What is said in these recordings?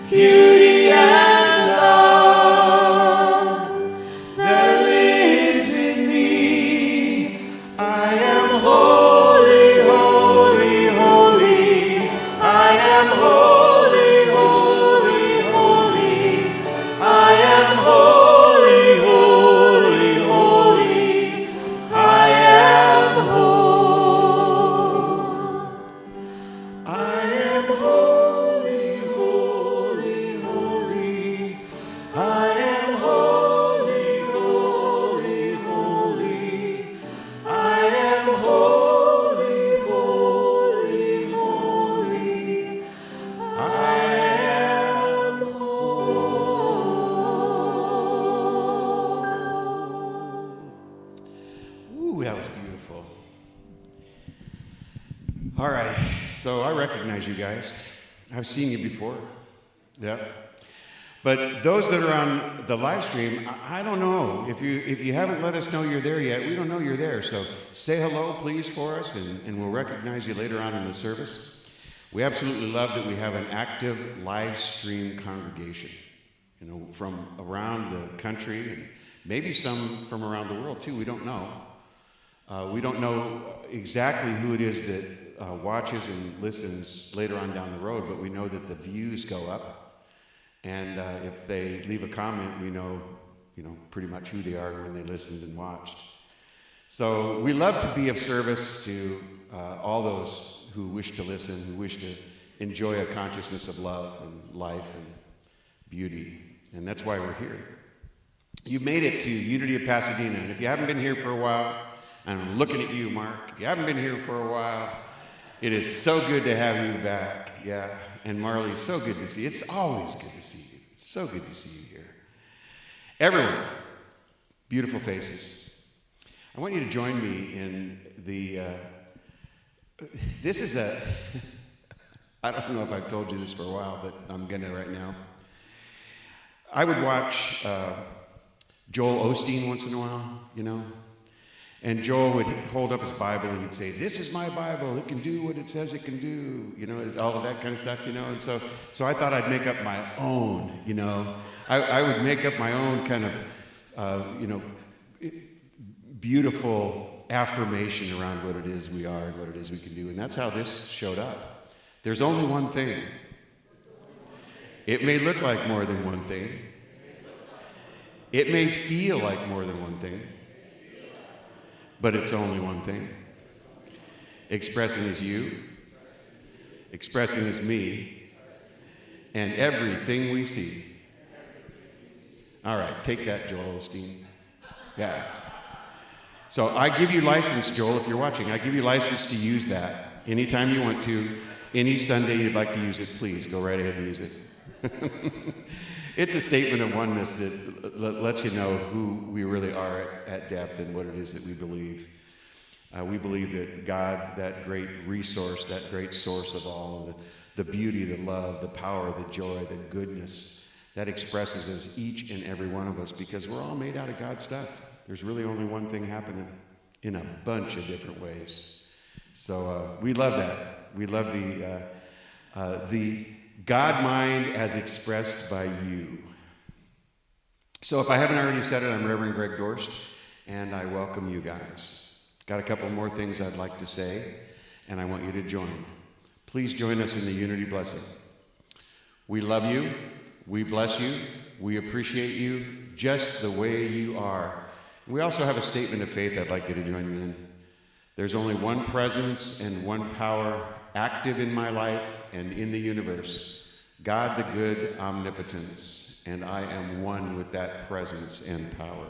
beauty and love that lives in me. I am holy, holy, holy. I am holy, holy, holy. I am holy, holy, holy. I am whole. I am holy, holy, holy. I am holy, holy, holy. I am holy, holy, holy. I am whole. Ooh, that was beautiful. All right, so I recognize you guys. I've seen you before. Yeah. But those that are on the live stream, I don't know. If you haven't let us know you're there yet, we don't know you're there. So say hello, please, for us, and we'll recognize you later on in the service. We absolutely love that we have an active live stream congregation, you know, from around the country, and maybe some from around the world too. We don't know. We don't know exactly who it is that watches and listens later on down the road, but we know that the views go up. And if they leave a comment, we know, pretty much who they are when they listened and watched. So we love to be of service to all those who wish to listen, who wish to enjoy a consciousness of love and life and beauty. And that's why we're here. You made it to Unity of Pasadena. And if you haven't been here for a while, and I'm looking at you, Mark, if you haven't been here for a while, it is so good to have you back. Yeah. And Marley, so good to see you. It's always good to see you. It's so good to see you here. Everyone, beautiful faces. I want you to join me in the, this is a, I don't know if I've told you this for a while, but I'm going to right now. I would watch Joel Osteen once in a while, and Joel would hold up his Bible and he'd say, "This is my Bible. It can do what it says it can do." All of that kind of stuff, And so I thought I'd make up my own, I would make up my own kind of, beautiful affirmation around what it is we are and what it is we can do. And that's how this showed up. There's only one thing. It may look like more than one thing. It may feel like more than one thing. But it's only one thing. Expressing as you, expressing as me, and everything we see. All right, take that, Joel Osteen. Yeah. So I give you license, Joel, if you're watching. I give you license to use that anytime you want to. Any Sunday you'd like to use it, please go right ahead and use it. It's a statement of oneness that lets you know who we really are at depth and what it is that we believe. We believe that God, that great resource, that great source of all, the beauty, the love, the power, the joy, the goodness, that expresses us, each and every one of us, because we're all made out of God's stuff. There's really only one thing happening in a bunch of different ways. So we love that. We love the God mind as expressed by you. So if I haven't already said it, I'm Reverend Greg Dorst, and I welcome you guys. Got a couple more things I'd like to say, and I want you to join. Please join us in the unity blessing. We love you. We bless you. We appreciate you just the way you are. We also have a statement of faith I'd like you to join me in. There's only one presence and one power active in my life and in the universe, God the good omnipotence, and I am one with that presence and power.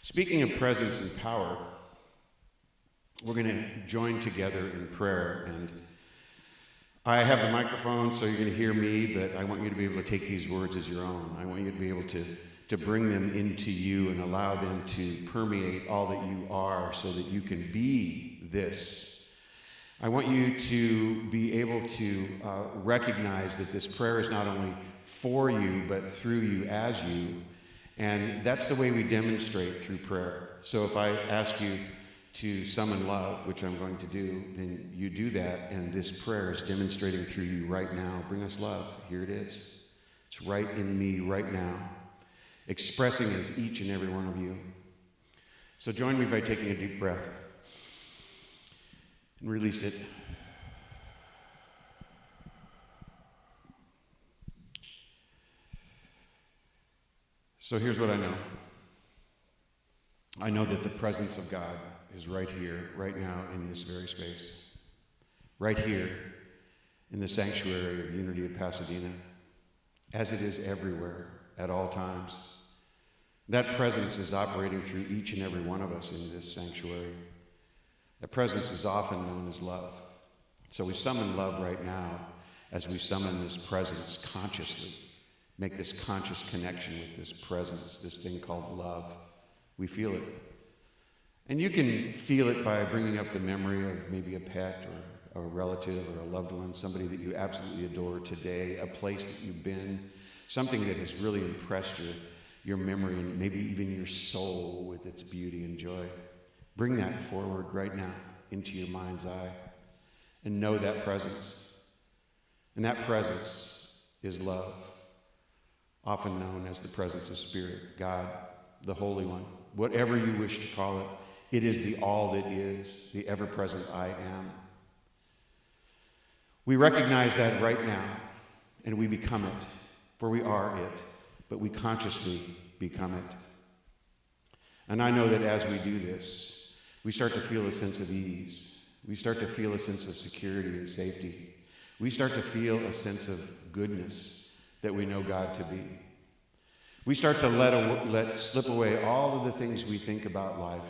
Speaking of presence and power, we're going to join together in prayer, and I have the microphone so you're going to hear me, but I want you to be able to take these words as your own. I want you to be able to bring them into you and allow them to permeate all that you are so that you can be this. I want you to be able to recognize that this prayer is not only for you, but through you, as you. And that's the way we demonstrate through prayer. So if I ask you to summon love, which I'm going to do, then you do that, and this prayer is demonstrating through you right now. Bring us love. Here it is. It's right in me right now, expressing as each and every one of you. So join me by taking a deep breath and release it. So here's what I know. I know that the presence of God is right here, right now, in this very space. Right here, in the sanctuary of Unity of Pasadena, as it is everywhere, at all times. That presence is operating through each and every one of us in this sanctuary. That presence is often known as love. So we summon love right now as we summon this presence consciously. Make this conscious connection with this presence, this thing called love. We feel it. And you can feel it by bringing up the memory of maybe a pet or a relative or a loved one, somebody that you absolutely adore today, a place that you've been, something that has really impressed your memory and maybe even your soul with its beauty and joy. Bring that forward right now into your mind's eye and know that presence. And that presence is love, often known as the presence of Spirit, God, the Holy One, whatever you wish to call it. It is the all that is, the ever-present I am. We recognize that right now, and we become it, for we are it, but we consciously become it. And I know that as we do this, we start to feel a sense of ease. We start to feel a sense of security and safety. We start to feel a sense of goodness that we know God to be. We start to let slip away all of the things we think about life,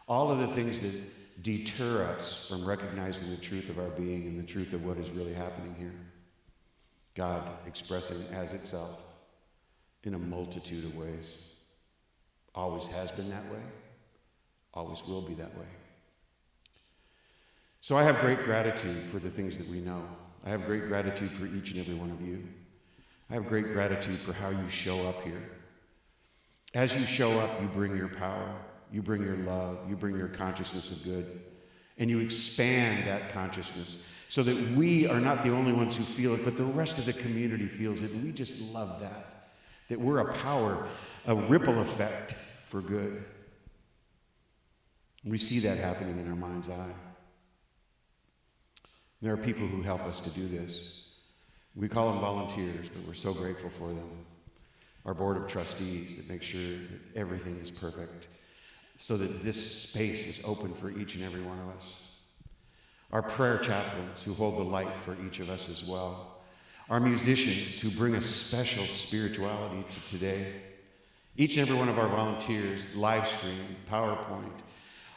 all of the things that deter us from recognizing the truth of our being and the truth of what is really happening here. God expressing as itself in a multitude of ways. Always has been that way, always will be that way. So I have great gratitude for the things that we know. I have great gratitude for each and every one of you. I have great gratitude for how you show up here. As you show up, you bring your power, you bring your love, you bring your consciousness of good, and you expand that consciousness so that we are not the only ones who feel it, but the rest of the community feels it, and we just love that we're a power, a ripple effect for good. We see that happening in our mind's eye. There are people who help us to do this. We call them volunteers, but we're so grateful for them. Our board of trustees that make sure that everything is perfect so that this space is open for each and every one of us. Our prayer chaplains who hold the light for each of us as well. Our musicians who bring a special spirituality to today. Each and every one of our volunteers, live stream, PowerPoint,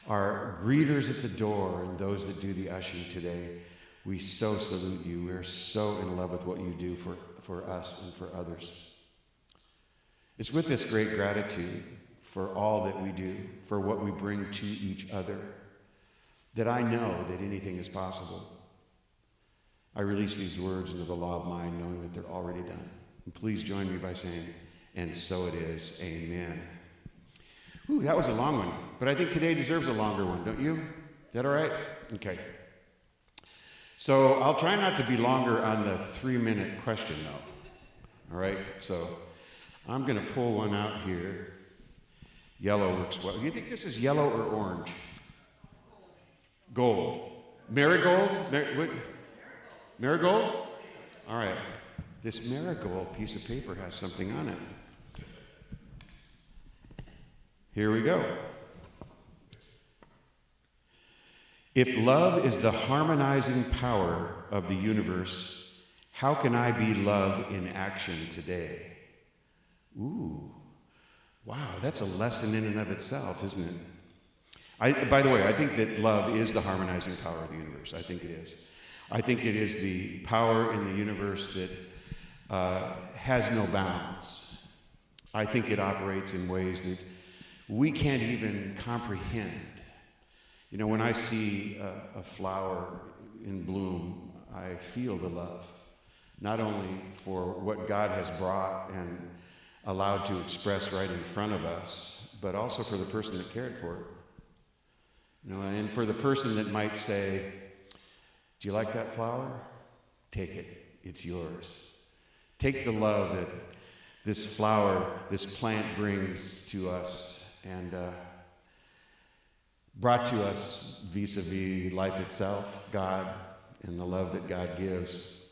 our greeters at the door and those that do the ushering today. We so salute you. We're so in love with what you do for us and for others. It's with this great gratitude for all that we do, for what we bring to each other, that I know that anything is possible. I release these words into the law of mind, knowing that they're already done. And please join me by saying, and so it is, amen. Ooh, that was a long one, but I think today deserves a longer one, don't you? Is that all right? Okay. So I'll try not to be longer on the 3-minute question, though. All right? So I'm going to pull one out here. Yellow works well. Do you think this is yellow or orange? Gold. Marigold? Marigold? All right. This marigold piece of paper has something on it. Here we go. If love is the harmonizing power of the universe, how can I be love in action today? Ooh, wow, that's a lesson in and of itself, isn't it? By the way, I think that love is the harmonizing power of the universe. I think it is. I think it is the power in the universe that has no bounds. I think it operates in ways that we can't even comprehend. You know, when I see a flower in bloom, I feel the love, not only for what God has brought and allowed to express right in front of us, but also for the person that cared for it. And for the person that might say, do you like that flower? Take it. It's yours. Take the love that this flower, this plant brings to us and brought to us vis-a-vis life itself, God, and the love that God gives,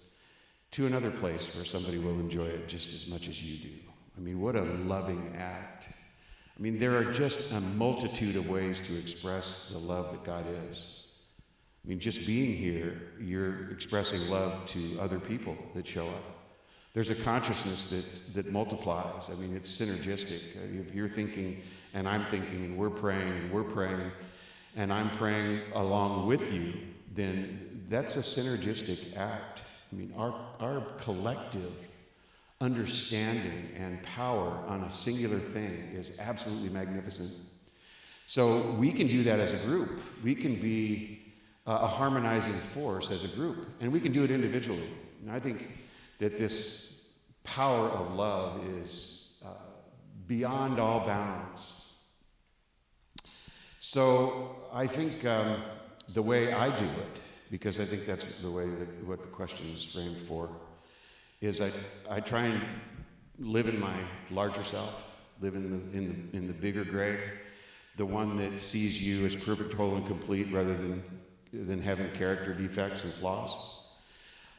to another place where somebody will enjoy it just as much as you do. I mean, what a loving act. I mean, there are just a multitude of ways to express the love that God is. I mean, just being here, you're expressing love to other people that show up. There's a consciousness that multiplies. I mean, it's synergistic. If you're thinking, and I'm thinking, and we're praying, and I'm praying along with you, then that's a synergistic act. I mean, our collective understanding and power on a singular thing is absolutely magnificent. So we can do that as a group. We can be a harmonizing force as a group, and we can do it individually. And I think that this power of love is beyond all bounds. So I think the way I do it, because I think that's the way that what the question is framed for, is I try and live in my larger self, live in the bigger Greg, the one that sees you as perfect, whole, and complete rather than having character defects and flaws.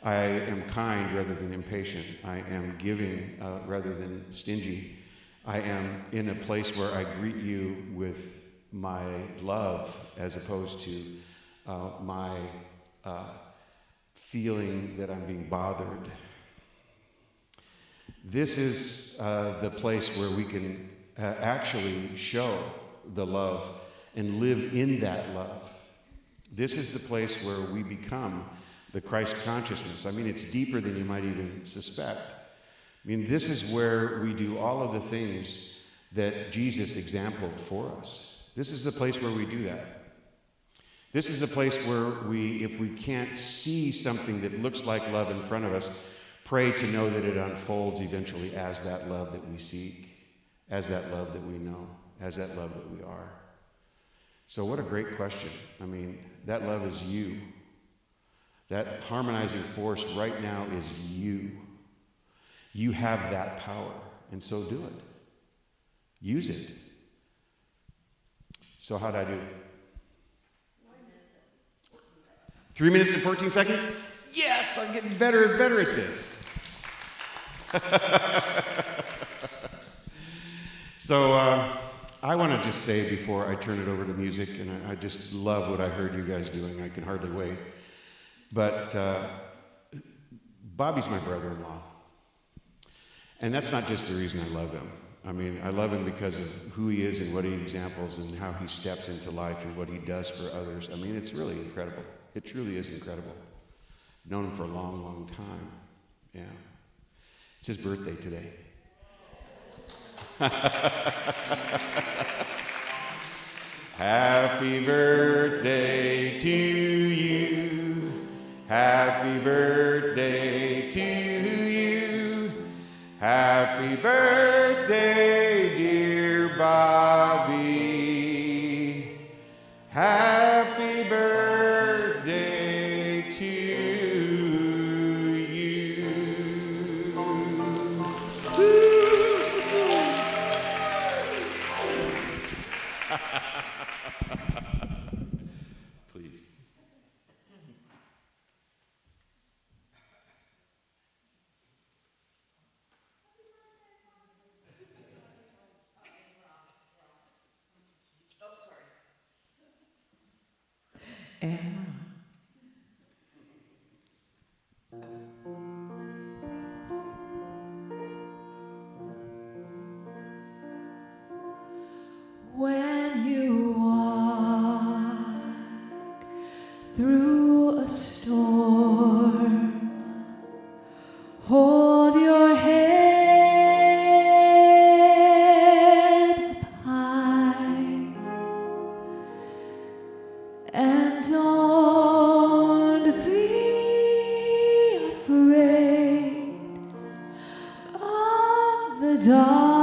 I am kind rather than impatient. I am giving rather than stingy. I am in a place where I greet you with my love as opposed to my feeling that I'm being bothered. This is the place where we can actually show the love and live in that love. This is the place where we become the Christ consciousness. I mean, it's deeper than you might even suspect. I mean, this is where we do all of the things that Jesus exampled for us. This is the place where we do that. This is the place where we, if we can't see something that looks like love in front of us, pray to know that it unfolds eventually as that love that we seek, as that love that we know, as that love that we are. So what a great question. I mean, that love is you. That harmonizing force right now is you. You have that power, and so do it. Use it. So how'd I do? 3 minutes and 14 seconds? Yes, I'm getting better and better at this. So I want to just say before I turn it over to music, and I just love what I heard you guys doing. I can hardly wait. But Bobby's my brother-in-law. And that's not just the reason I love him. I mean, I love him because of who he is and what he examples and how he steps into life and what he does for others. I mean, it's really incredible. It truly is incredible. I've known him for a long, long time. Yeah. It's his birthday today. Happy birthday to you. Happy birthday to you. Happy birthday, dear Bobby. Happy birthday to you. Please. When you walk through a storm, hold your head up high and don't be afraid of the dark.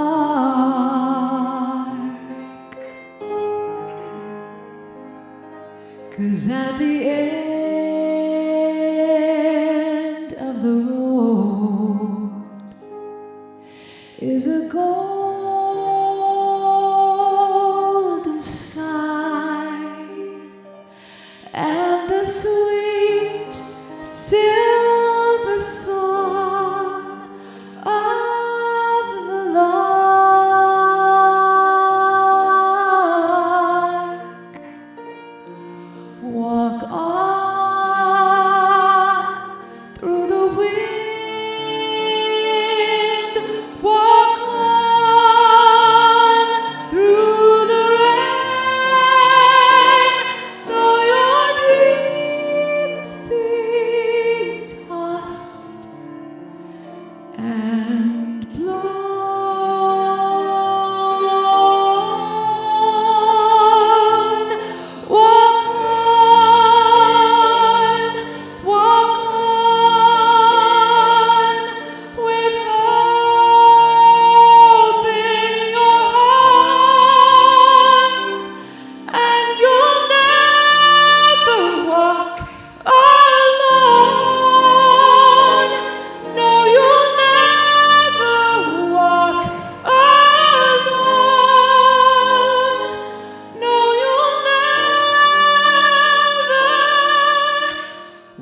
'cause at the end of the road is a golden sky and the sweet silver song of the lark. Walk on through the wind, walk on through the rain, though your dreams be tossed and blown. Walk on with hope in your heart, and you'll never walk alone. No, you'll never walk alone. No, you'll never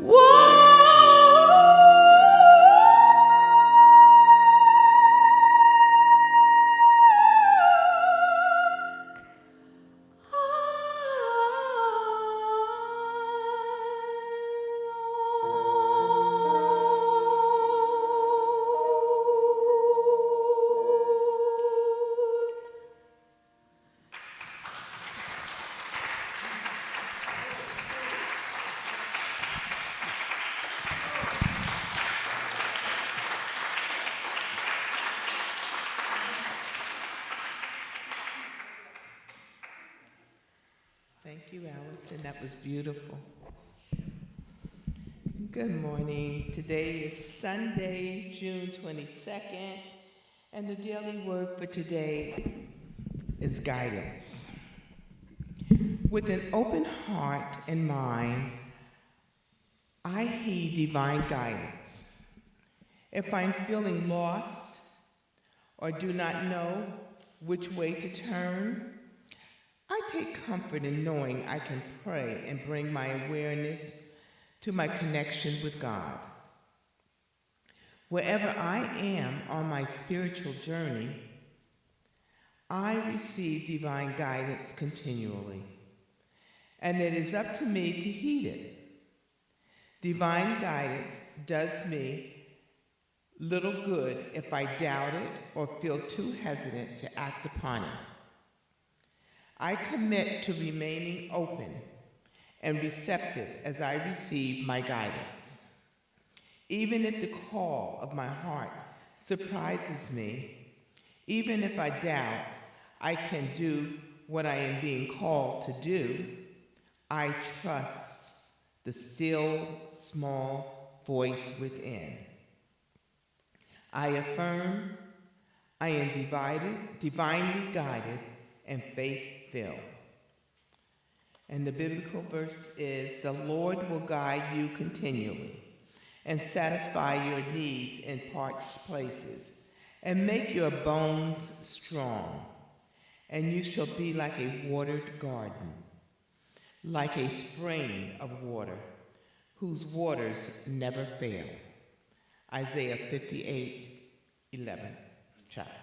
walk. Thank you, Allison. That was beautiful. Good morning. Today is Sunday, June 22nd, and the daily word for today is guidance. With an open heart and mind, I heed divine guidance. If I'm feeling lost or do not know which way to turn, I take comfort in knowing I can pray and bring my awareness to my connection with God. Wherever I am on my spiritual journey, I receive divine guidance continually, and it is up to me to heed it. Divine guidance does me little good if I doubt it or feel too hesitant to act upon it. I commit to remaining open and receptive as I receive my guidance. Even if the call of my heart surprises me, even if I doubt I can do what I am being called to do, I trust the still, small voice within. I affirm I am divinely guided, and faith-filled. And the biblical verse is, the Lord will guide you continually and satisfy your needs in parched places and make your bones strong. And you shall be like a watered garden, like a spring of water, whose waters never fail. Isaiah 58:11 chapter.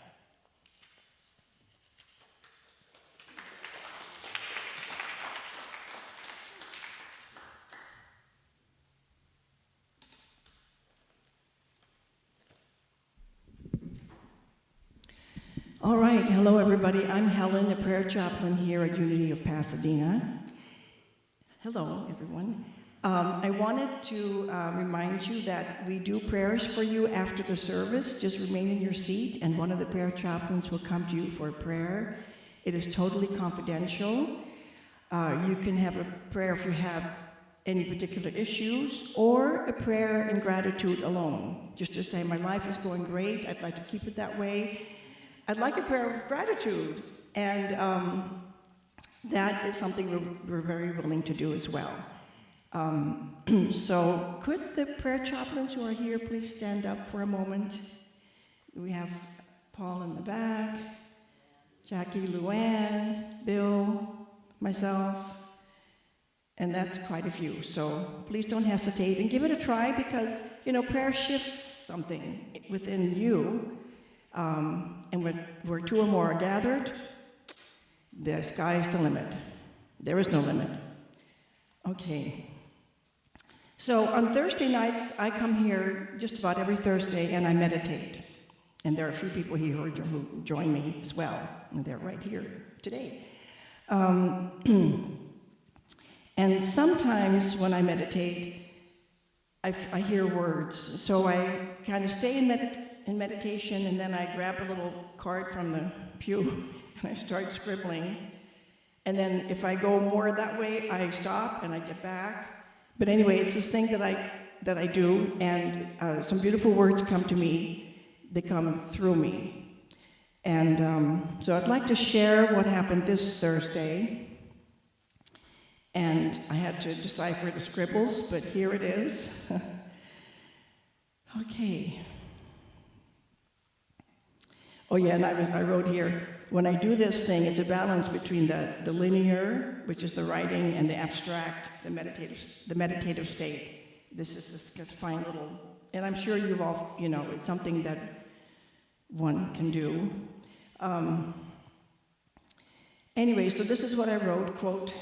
All right, hello everybody. I'm Helen, a prayer chaplain here at Unity of Pasadena. Hello, everyone. I wanted to remind you that we do prayers for you after the service. Just remain in your seat, and one of the prayer chaplains will come to you for a prayer. It is totally confidential. You can have a prayer if you have any particular issues, or a prayer in gratitude alone, just to say, my life is going great, I'd like to keep it that way. I'd like a prayer of gratitude, and that is something we're very willing to do as well. So could the prayer chaplains who are here please stand up for a moment? We have Paul in the back, Jackie, Luann, Bill, myself, and that's quite a few. So please don't hesitate and give it a try, because, you know, prayer shifts something within you. And where two or more are gathered, the sky is the limit. There is no limit. Okay. So on Thursday nights, I come here just about every Thursday and I meditate. And there are a few people here who join me as well. And they're right here today. And sometimes when I meditate, I hear words. So I kind of stay in meditation, and then I grab a little card from the pew and I start scribbling. And then if I go more that way, I stop and I get back. But anyway, it's this thing that I do, and some beautiful words come to me. They come through me. And so I'd like to share what happened this Thursday. And I had to decipher the scribbles, but here it is. Okay. Oh yeah, and I wrote here, when I do this thing, it's a balance between the linear, which is the writing, and the abstract, the meditative state. This is this fine little, and I'm sure you've all, you know, it's something that one can do. Anyway, so this is what I wrote, quote,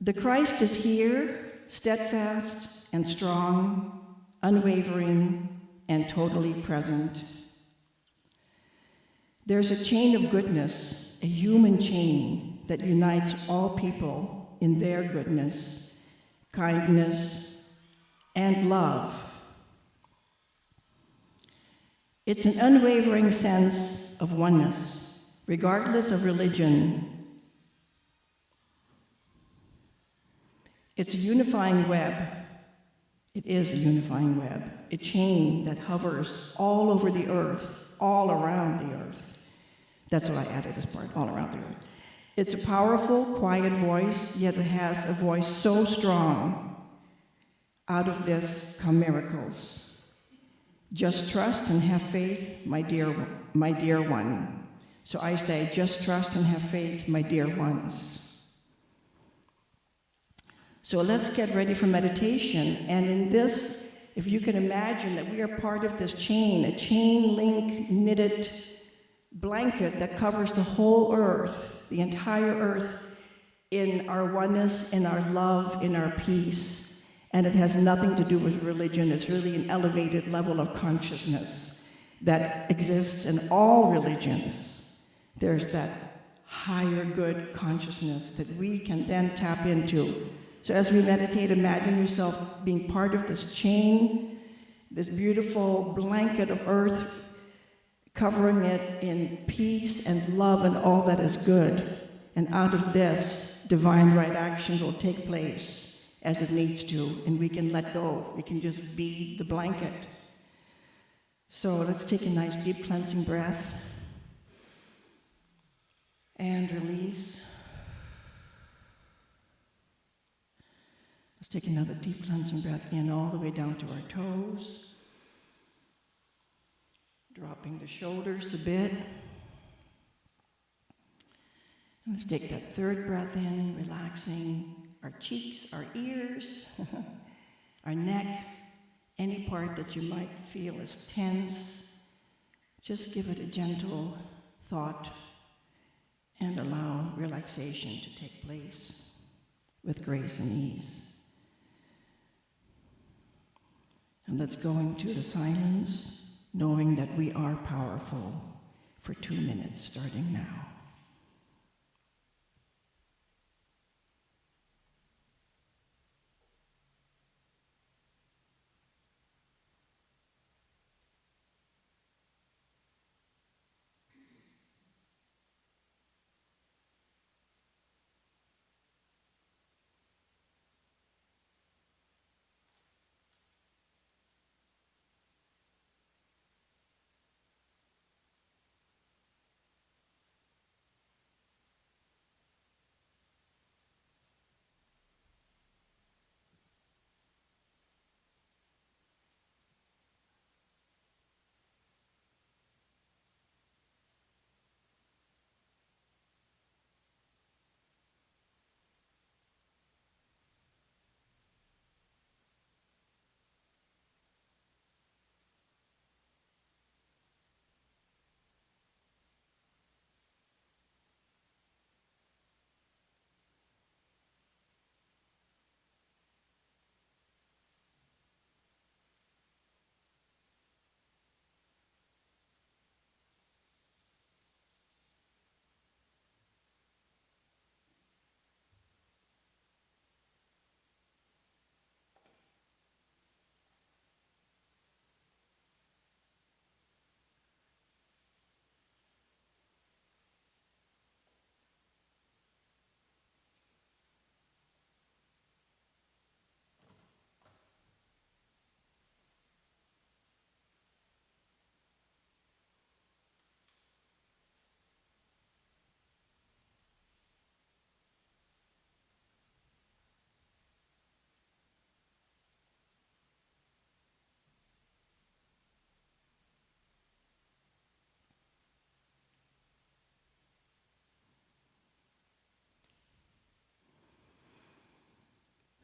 "The Christ is here, steadfast and strong, unwavering and totally present. There's a chain of goodness, a human chain that unites all people in their goodness, kindness, and love. It's an unwavering sense of oneness, regardless of religion. It's a unifying web. It is a unifying web, a chain that hovers all over the earth, all around the earth." That's what I added, this part, all around the earth. "It's a powerful, quiet voice, yet it has a voice so strong. Out of this come miracles. Just trust and have faith, my dear one." So I say, just trust and have faith, my dear ones. So let's get ready for meditation. And in this, if you can imagine that we are part of this chain, a chain link knitted blanket that covers the whole earth, the entire earth, in our oneness, in our love, in our peace. And it has nothing to do with religion. It's really an elevated level of consciousness that exists in all religions. There's that higher good consciousness that we can then tap into. So as we meditate, imagine yourself being part of this chain, this beautiful blanket of earth, covering it in peace and love and all that is good. And out of this, divine right action will take place as it needs to, and we can let go. We can just be the blanket. So let's take a nice deep cleansing breath and release. Let's take another deep cleansing breath in all the way down to our toes. Dropping the shoulders a bit. And let's take that third breath in, relaxing our cheeks, our ears, our neck, any part that you might feel is tense. Just give it a gentle thought and allow relaxation to take place with grace and ease. And let's go into the silence, knowing that we are powerful, for 2 minutes starting now.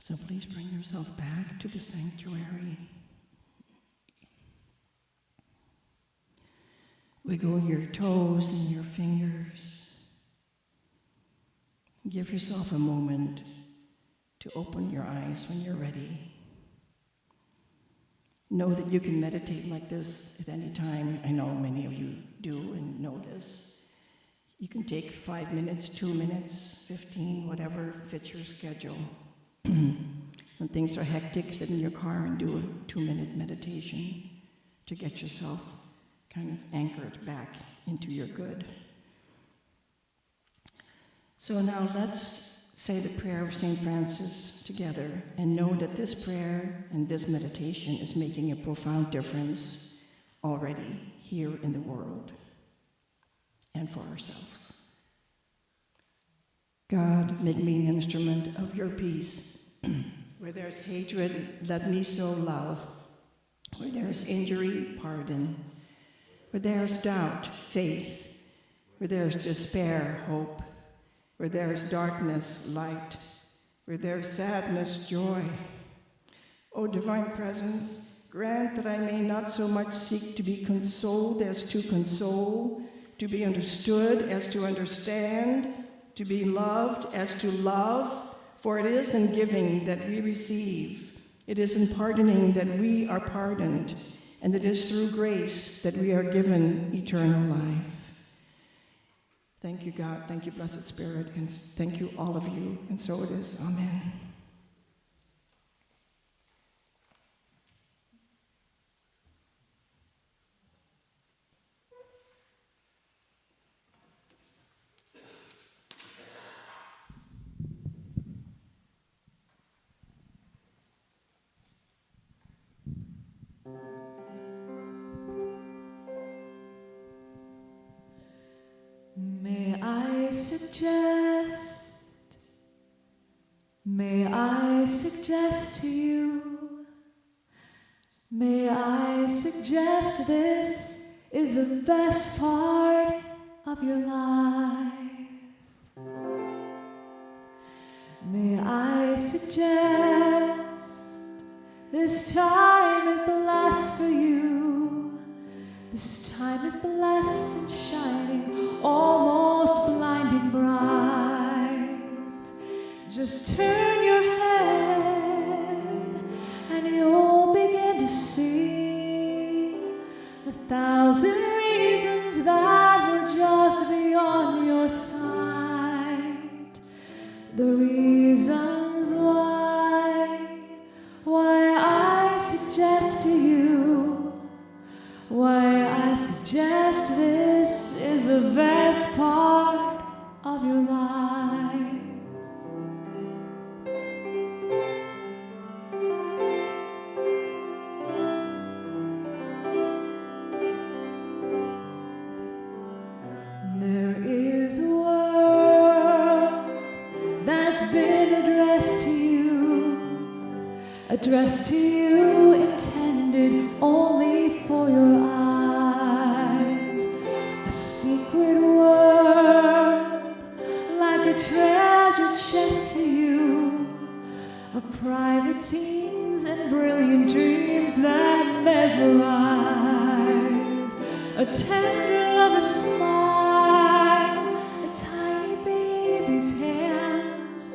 So please bring yourself back to the sanctuary. Wiggle your toes and your fingers. Give yourself a moment to open your eyes when you're ready. Know that you can meditate like this at any time. I know many of you do and know this. You can take 5 minutes, 2 minutes, 15, whatever fits your schedule. When things are hectic, sit in your car and do a 2-minute meditation to get yourself kind of anchored back into your good. So now let's say the prayer of St. Francis together and know that this prayer and this meditation is making a profound difference already here in the world and for ourselves. God, make me an instrument of your peace. Where there's hatred, let me sow love. Where there's injury, pardon. Where there's doubt, faith. Where there's despair, hope. Where there's darkness, light. Where there's sadness, joy. O divine presence, grant that I may not so much seek to be consoled as to console, to be understood as to understand, to be loved as to love, for it is in giving that we receive. It is in pardoning that we are pardoned, and it is through grace that we are given eternal life. Thank you, God. Thank you, Blessed Spirit, and thank you, all of you. And so it is. Amen. May I suggest to you, may I suggest this is the best part of your life. May I suggest this time is blessed for you. This time is blessed and shining, almost blinding bright. Just turn your head and you'll begin to see 1,000 reasons that were just beyond your sight. The reasons why I suggest to you, why I suggest this is the best part of your life. There is a word that's been addressed to you, intended only for your eyes. A secret word, like a treasure chest to you, of private scenes and brilliant dreams that mesmerize. A tender lover's smile, a tiny baby's hands,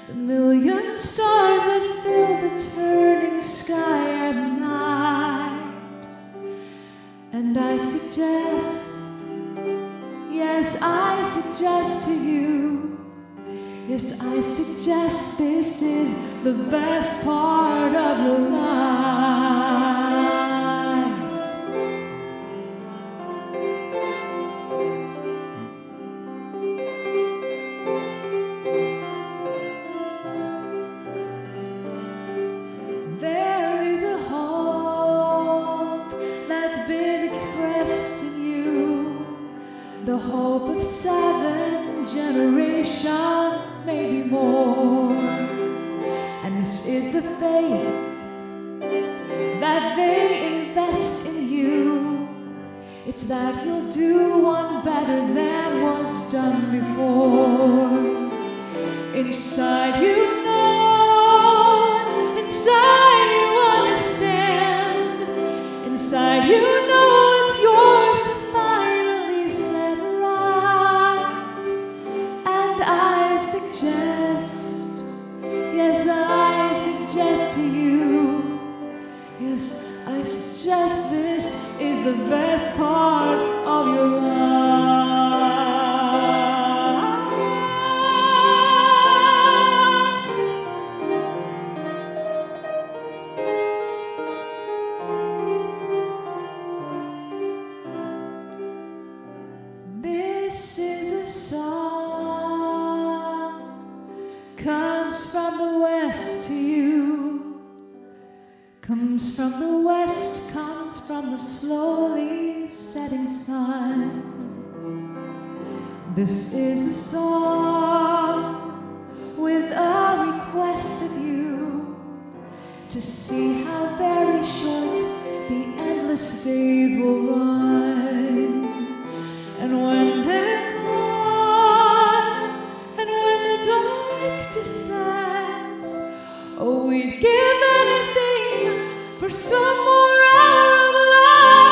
the million stars that fill the turning sky at night. And I suggest, yes, I suggest to you, yes, I suggest this is the best part of your life. There is a hope that's been expressed in you, the hope of 7 generations, maybe more. And this is the faith that they invest in you. It's that you'll do one better than was done before. Inside you know Yes, I suggest this is the best part of your life. This is a song, comes from the west to you, comes from the west, comes from the slowly setting sun. This is a song with a request of you to see how very short the endless days will run. And when they're gone, and when the dark descends, oh, we'd give anything for some more hour of life.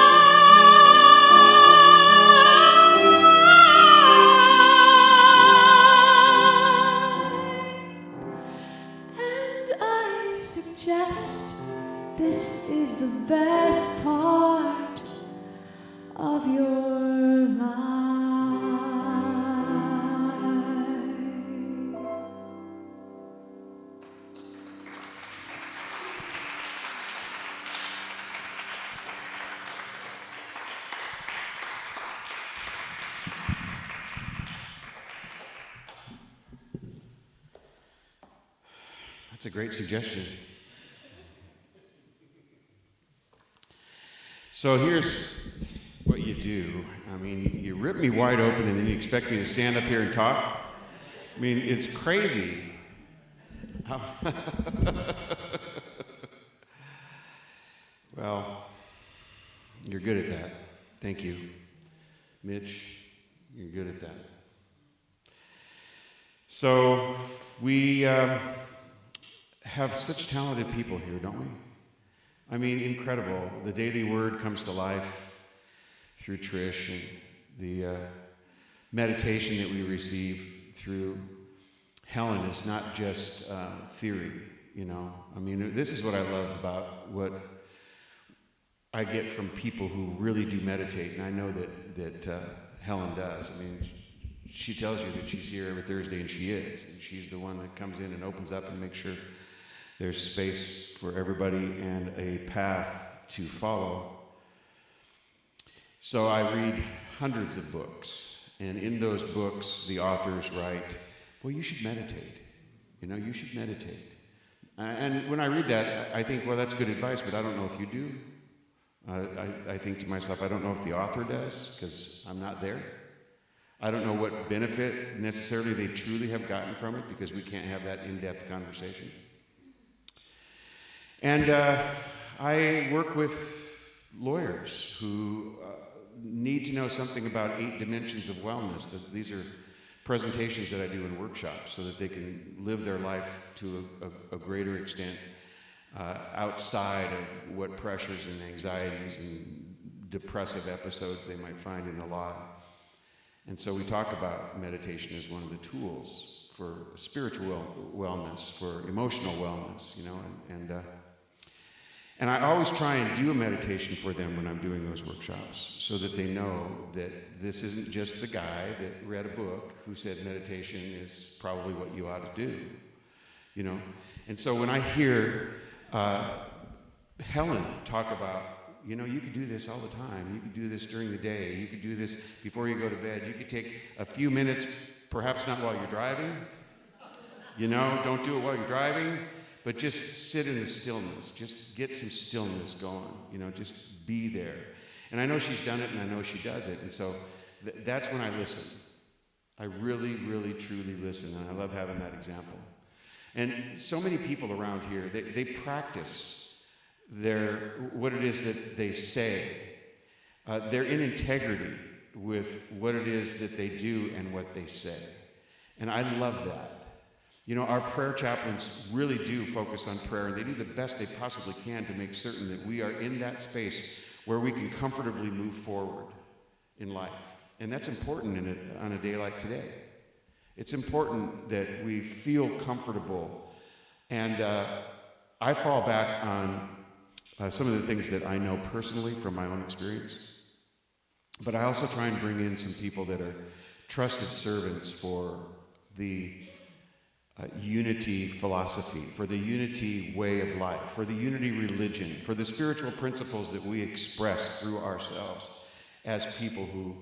And I suggest this is the best part of your life. That's a great suggestion. So here's what you do. I mean, you rip me wide open and then you expect me to stand up here and talk? I mean, it's crazy. Well, you're good at that. Thank you. Mitch, you're good at that. So we have such talented people here, don't we? I mean, incredible. The Daily Word comes to life through Trish, and the meditation that we receive through Helen is not just theory, you know. I mean, this is what I love about what I get from people who really do meditate, and I know that Helen does. I mean, she tells you that she's here every Thursday, and she is. And she's the one that comes in and opens up and makes sure there's space for everybody and a path to follow. So I read hundreds of books, and in those books, the authors write, well, you should meditate. You know, you should meditate. And when I read that, I think, well, that's good advice, but I don't know if you do. I think to myself, I don't know if the author does, because I'm not there. I don't know what benefit necessarily they truly have gotten from it, because we can't have that in-depth conversation. And I work with lawyers who need to know something about 8 dimensions of wellness. These are presentations that I do in workshops so that they can live their life to a greater extent outside of what pressures and anxieties and depressive episodes they might find in the law. And so we talk about meditation as one of the tools for spiritual wellness, for emotional wellness, you know, and I always try and do a meditation for them when I'm doing those workshops so that they know that this isn't just the guy that read a book who said meditation is probably what you ought to do, you know. And so when I hear Helen talk about, you know, you could do this all the time. You could do this during the day. You could do this before you go to bed. You could take a few minutes, perhaps not while you're driving. You know, don't do it while you're driving, but just sit in the stillness. Just get some stillness going. You know, just be there. And I know she's done it, and I know she does it. And so that's when I listen. I really, really, truly listen, and I love having that example. And so many people around here, they practice what it is that they say. They're in integrity with what it is that they do and what they say. And I love that. You know, our prayer chaplains really do focus on prayer, and they do the best they possibly can to make certain that we are in that space where we can comfortably move forward in life. And that's important on a day like today. It's important that we feel comfortable. And I fall back on some of the things that I know personally from my own experience. But I also try and bring in some people that are trusted servants for the unity philosophy, for the unity way of life, for the unity religion, for the spiritual principles that we express through ourselves as people who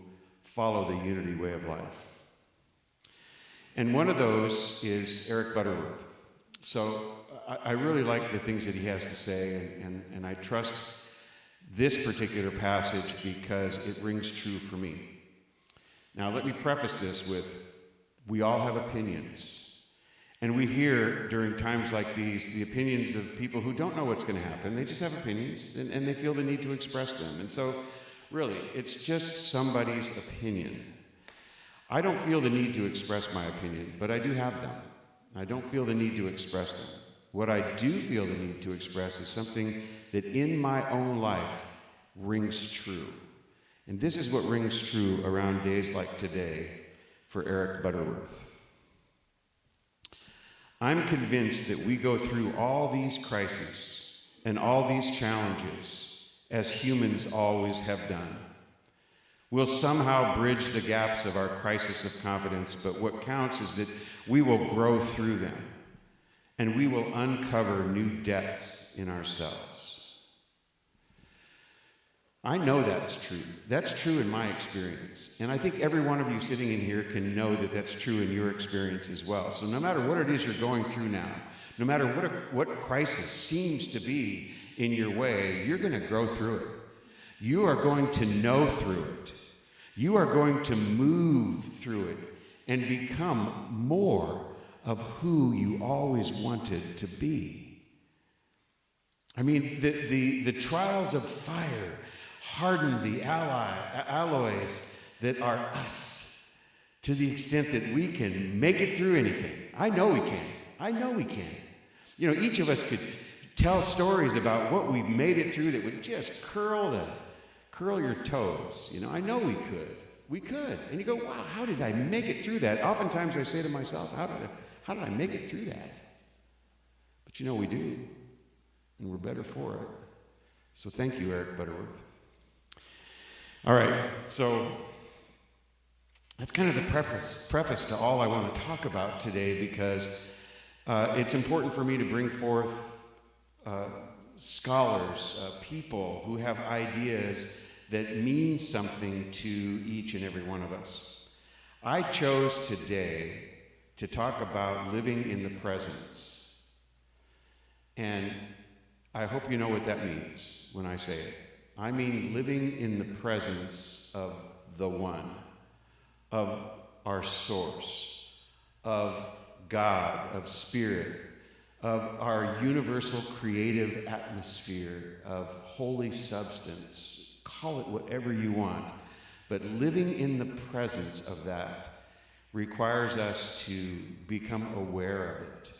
follow the unity way of life. And one of those is Eric Butterworth. So I really like the things that he has to say, and I trust this particular passage because it rings true for me. Now, let me preface this with, we all have opinions. And we hear during times like these the opinions of people who don't know what's going to happen. They just have opinions, and they feel the need to express them. And so, really, it's just somebody's opinion. I don't feel the need to express my opinion, but I do have them. I don't feel the need to express them. What I do feel the need to express is something that in my own life rings true. And this is what rings true around days like today for Eric Butterworth. I'm convinced that we go through all these crises and all these challenges as humans always have done. We'll somehow bridge the gaps of our crisis of confidence, but what counts is that we will grow through them and we will uncover new depths in ourselves. I know that's true. That's true in my experience. And I think every one of you sitting in here can know that that's true in your experience as well. So no matter what it is you're going through now, no matter what crisis seems to be in your way, you're going to grow through it. You are going to know through it. You are going to move through it and become more of who you always wanted to be. I mean, the trials of fire harden the alloys that are us to the extent that we can make it through anything. I know we can. I know we can. You know, each of us could tell stories about what we've made it through that would just curl your toes. You know, I know we could. We could. And you go, wow, how did I make it through that? Oftentimes I say to myself, how did I make it through that? But you know, we do. And we're better for it. So thank you, Eric Butterworth. All right, so that's kind of the preface to all I want to talk about today, because it's important for me to bring forth scholars, people who have ideas that mean something to each and every one of us. I chose today to talk about living in the presence. And I hope you know what that means when I say it. I mean living in the presence of the One, of our source, of God, of Spirit, of our universal creative atmosphere, of holy substance. Call it whatever you want. But living in the presence of that requires us to become aware of it.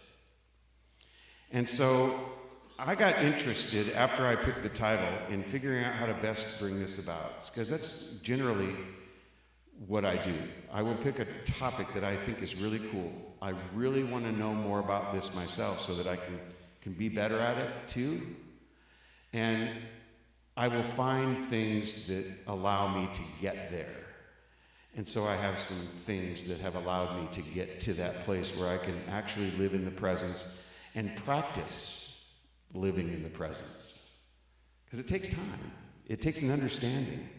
And so I got interested after I picked the title in figuring out how to best bring this about, because that's generally what I do. I will pick a topic that I think is really cool. I really want to know more about this myself so that I can be better at it too. And I will find things that allow me to get there. And so I have some things that have allowed me to get to that place where I can actually live in the presence and practice living in the presence. Because it takes time. It takes an understanding.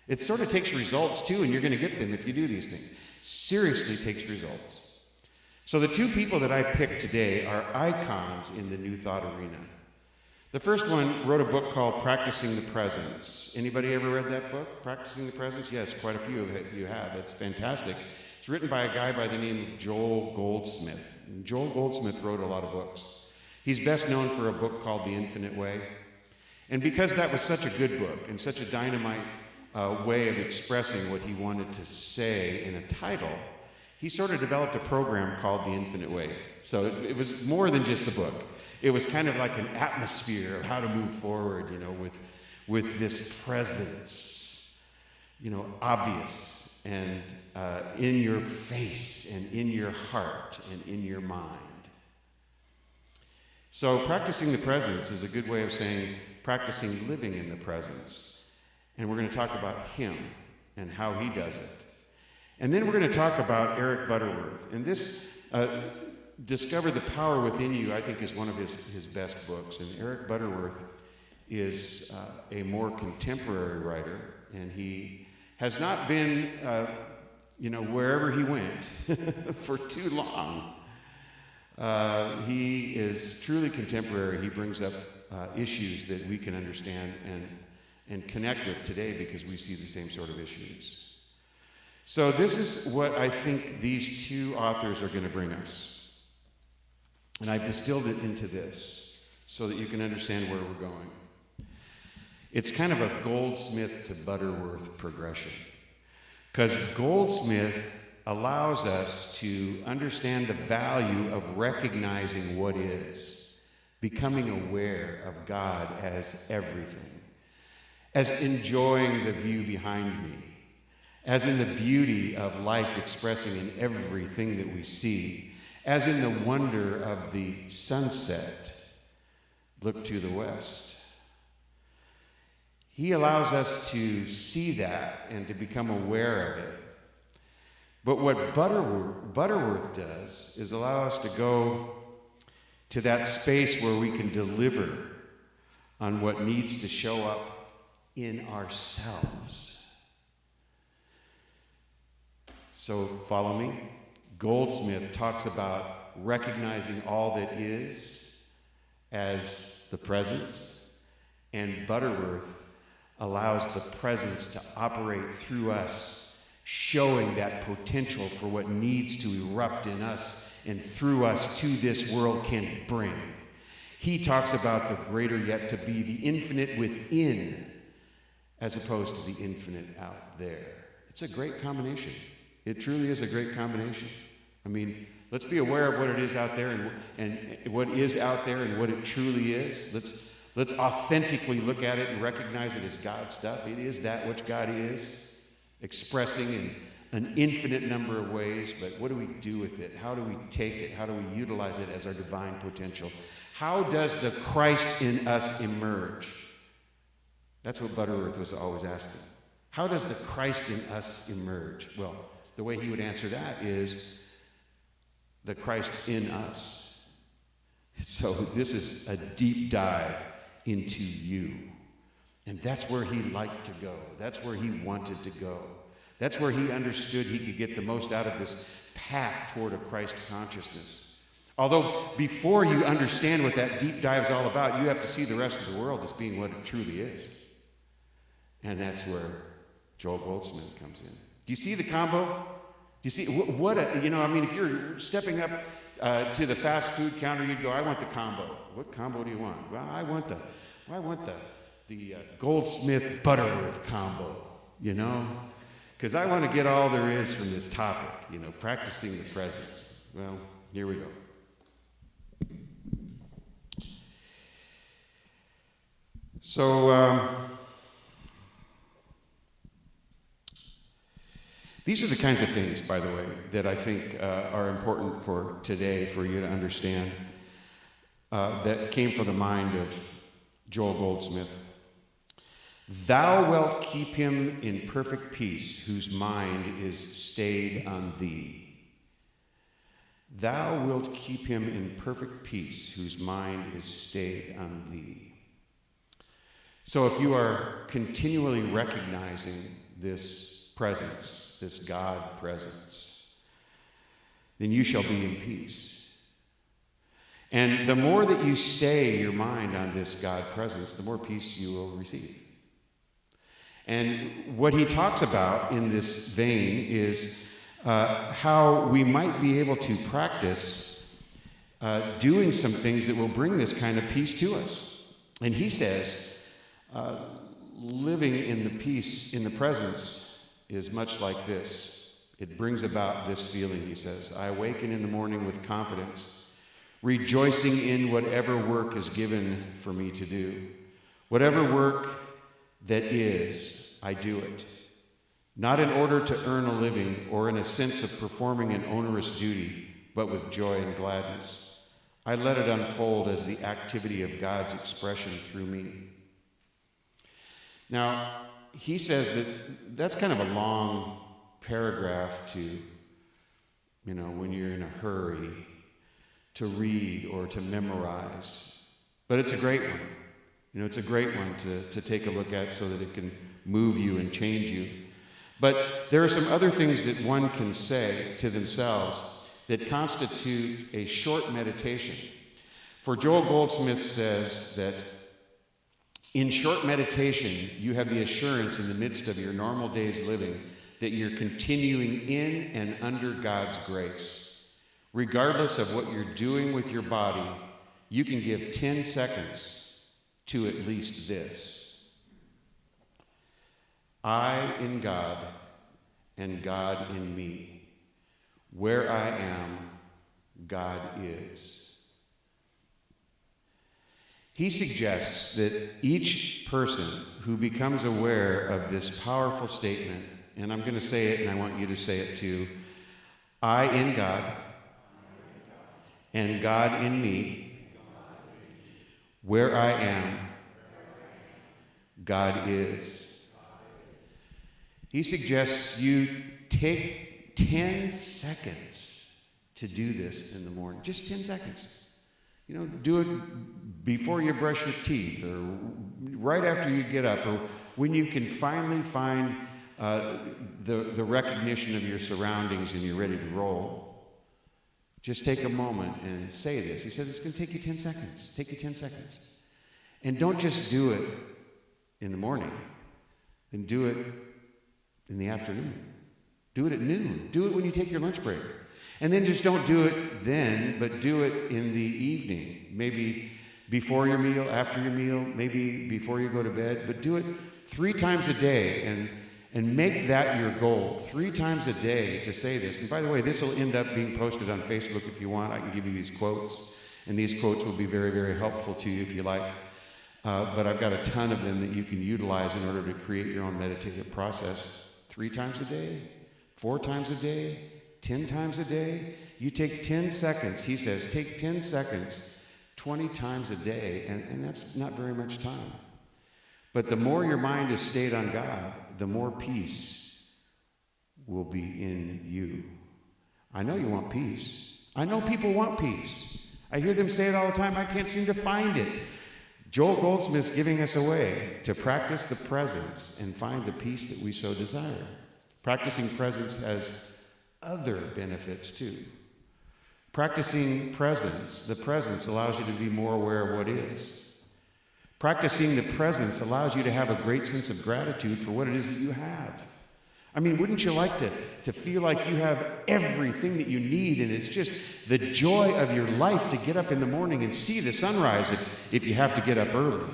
It sort of takes results too, and you're going to get them if you do these things. Seriously takes results. So the two people that I picked today are icons in the New Thought arena. The first one wrote a book called Practicing the Presence. Anybody ever read that book, Practicing the Presence? Yes, quite a few of you have. It's fantastic. It's written by a guy by the name of Joel Goldsmith. And Joel Goldsmith wrote a lot of books. He's best known for a book called The Infinite Way. And because that was such a good book and such a dynamite way of expressing what he wanted to say in a title, he sort of developed a program called The Infinite Way. So it was more than just a book. It was kind of like an atmosphere of how to move forward, you know, with this presence, you know, obvious and in your face and in your heart and in your mind. So practicing the presence is a good way of saying practicing living in the presence. And we're going to talk about him and how he does it. And then we're going to talk about Eric Butterworth. And this, Discover the Power Within You, I think is one of his best books. And Eric Butterworth is a more contemporary writer, and he has not been, wherever he went for too long. He is truly contemporary. He brings up issues that we can understand and connect with today because we see the same sort of issues. So this is what I think these two authors are going to bring us. And I've distilled it into this so that you can understand where we're going. It's kind of a Goldsmith to Butterworth progression. Because Goldsmith allows us to understand the value of recognizing what is, becoming aware of God as everything, as enjoying the view behind me, as in the beauty of life expressing in everything that we see, as in the wonder of the sunset. Look to the west. He allows us to see that and to become aware of it. But what Butterworth does is allow us to go to that space where we can deliver on what needs to show up in ourselves. So follow me. Goldsmith talks about recognizing all that is as the presence, and Butterworth allows the presence to operate through us, showing that potential for what needs to erupt in us and through us to this world can bring. He talks about the greater yet to be, the infinite within, as opposed to the infinite out there. It's a great combination. It truly is a great combination. I mean, let's be aware of what it is out there and what is out there and what it truly is. Let's authentically look at it and recognize it as God stuff. It is that which God is, expressing in an infinite number of ways. But what do we do with it? How do we take it? How do we utilize it as our divine potential? How does the Christ in us emerge? That's what Butterworth was always asking. How does the Christ in us emerge? Well, the way he would answer that is the Christ in us. So this is a deep dive into you. And that's where he liked to go. That's where he wanted to go. That's where he understood he could get the most out of this path toward a Christ consciousness. Although before you understand what that deep dive is all about, you have to see the rest of the world as being what it truly is. And that's where Joel Goldsmith comes in. Do you see the combo? Do you see if you're stepping up to the fast food counter, you'd go, I want the combo. What combo do you want? Well, I want the Goldsmith Butterworth combo, because I want to get all there is from this topic, practicing the presence. Well, here we go. So, these are the kinds of things, by the way, that I think are important for today for you to understand that came from the mind of Joel Goldsmith. Thou wilt keep him in perfect peace, whose mind is stayed on thee. Thou wilt keep him in perfect peace, whose mind is stayed on thee. So if you are continually recognizing this presence, this God presence, then you shall be in peace. And the more that you stay your mind on this God presence, the more peace you will receive. And what he talks about in this vein is how we might be able to practice doing some things that will bring this kind of peace to us. And he says, living in the peace, in the presence, is much like this. It brings about this feeling, he says. I awaken in the morning with confidence, rejoicing in whatever work is given for me to do. Whatever work that is, I do it. Not in order to earn a living or in a sense of performing an onerous duty, but with joy and gladness. I let it unfold as the activity of God's expression through me. Now, he says that that's kind of a long paragraph to, when you're in a hurry to read or to memorize. But it's a great one. It's a great one to take a look at so that it can move you and change you. But there are some other things that one can say to themselves that constitute a short meditation. For Joel Goldsmith says that in short meditation, you have the assurance in the midst of your normal day's living that you're continuing in and under God's grace. Regardless of what you're doing with your body, you can give 10 seconds to at least this. I in God and God in me. Where I am, God is. He suggests that each person who becomes aware of this powerful statement, and I'm going to say it and I want you to say it too, I in God and God in me, where I am, God is. He suggests you take 10 seconds to do this in the morning. Just 10 seconds. Do it before you brush your teeth or right after you get up or when you can finally find the recognition of your surroundings and you're ready to roll. Just take a moment and say this. He says it's going to take you 10 seconds. Take you 10 seconds. And don't just do it in the morning. Then do it in the afternoon. Do it at noon. Do it when you take your lunch break. And then just don't do it then, but do it in the evening. Maybe before your meal, after your meal, maybe before you go to bed. But do it 3 times a day and make that your goal. 3 times a day to say this. And by the way, this will end up being posted on Facebook if you want. I can give you these quotes. And these quotes will be very, very helpful to you if you like. But I've got a ton of them that you can utilize in order to create your own meditative process. 3 times a day, 4 times a day, 10 times a day. You take 10 seconds. He says, take 10 seconds 20 times a day. And that's not very much time. But the more your mind is stayed on God, the more peace will be in you. I know you want peace. I know people want peace. I hear them say it all the time. I can't seem to find it. Joel Goldsmith's giving us a way to practice the presence and find the peace that we so desire. Practicing presence has other benefits too. Practicing presence, the presence allows you to be more aware of what is. Practicing the presence allows you to have a great sense of gratitude for what it is that you have. I mean, wouldn't you like to feel like you have everything that you need and it's just the joy of your life to get up in the morning and see the sunrise if you have to get up early?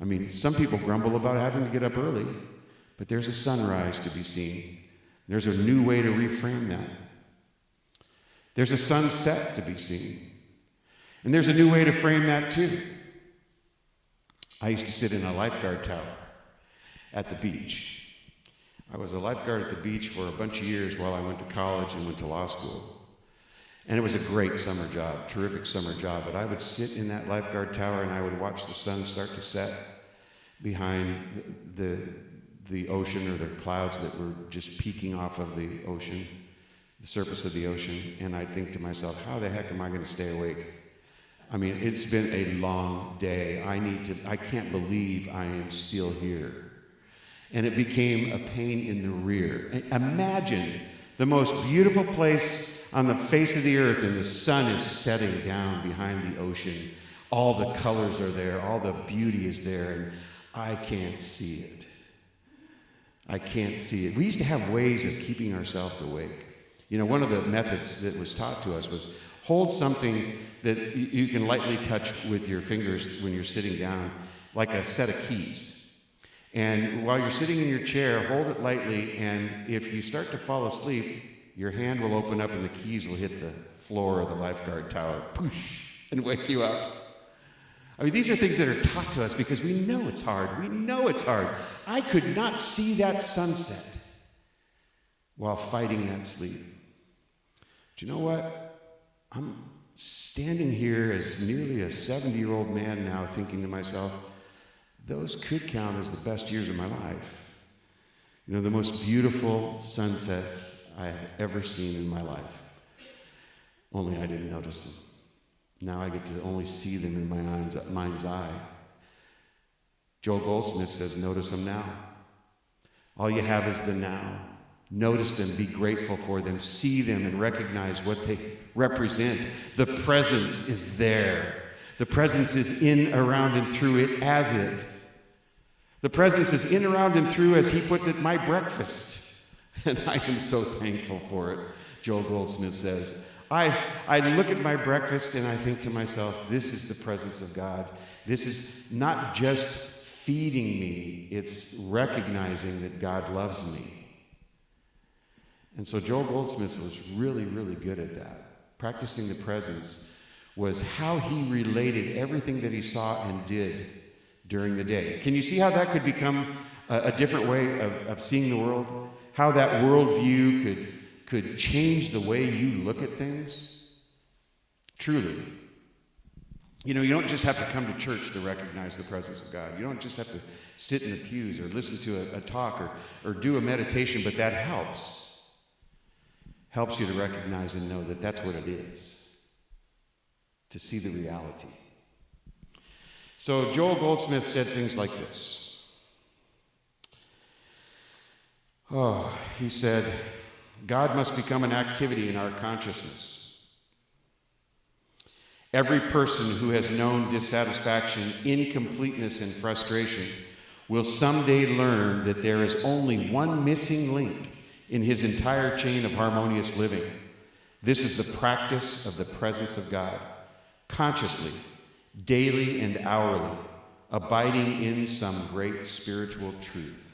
I mean, some people grumble about having to get up early, but there's a sunrise to be seen. There's a new way to reframe that. There's a sunset to be seen. And there's a new way to frame that too. I used to sit in a lifeguard tower at the beach. I was a lifeguard at the beach for a bunch of years while I went to college and went to law school. And it was a great summer job, terrific summer job. But I would sit in that lifeguard tower and I would watch the sun start to set behind the ocean or the clouds that were just peeking off of the ocean, the surface of the ocean. And I'd think to myself, how the heck am I going to stay awake? I mean, it's been a long day. I can't believe I am still here. And it became a pain in the rear. Imagine the most beautiful place on the face of the earth, and the sun is setting down behind the ocean. All the colors are there, all the beauty is there, and I can't see it. I can't see it. We used to have ways of keeping ourselves awake. One of the methods that was taught to us was hold something that you can lightly touch with your fingers when you're sitting down, like a set of keys. And while you're sitting in your chair, hold it lightly, and if you start to fall asleep, your hand will open up and the keys will hit the floor of the lifeguard tower, poosh, and wake you up. I mean, these are things that are taught to us because we know it's hard. We know it's hard. I could not see that sunset while fighting that sleep. Do you know what? I'm standing here as nearly a 70-year-old man now thinking to myself, those could count as the best years of my life. You know, the most beautiful sunsets I have ever seen in my life. Only I didn't notice them. Now I get to only see them in my mind's eye. Joel Goldsmith says, notice them now. All you have is the now. Notice them, be grateful for them, see them, and recognize what they represent. The presence is there. The presence is in, around, and through it as it. The presence is in, around, and through, as he puts it, my breakfast. And I am so thankful for it, Joel Goldsmith says. I look at my breakfast and I think to myself, this is the presence of God. This is not just feeding me, it's recognizing that God loves me. And so Joel Goldsmith was really, really good at that. Practicing the presence was how he related everything that he saw and did during the day. Can you see how that could become a different way of seeing the world? How that worldview could change the way you look at things? Truly. You know, you don't just have to come to church to recognize the presence of God. You don't just have to sit in the pews or listen to a talk or do a meditation, but that helps. Helps you to recognize and know that that's what it is. To see the reality. So Joel Goldsmith said things like this. He said, God must become an activity in our consciousness. Every person who has known dissatisfaction, incompleteness, and frustration will someday learn that there is only one missing link in his entire chain of harmonious living. This is the practice of the presence of God, consciously, daily and hourly, abiding in some great spiritual truth.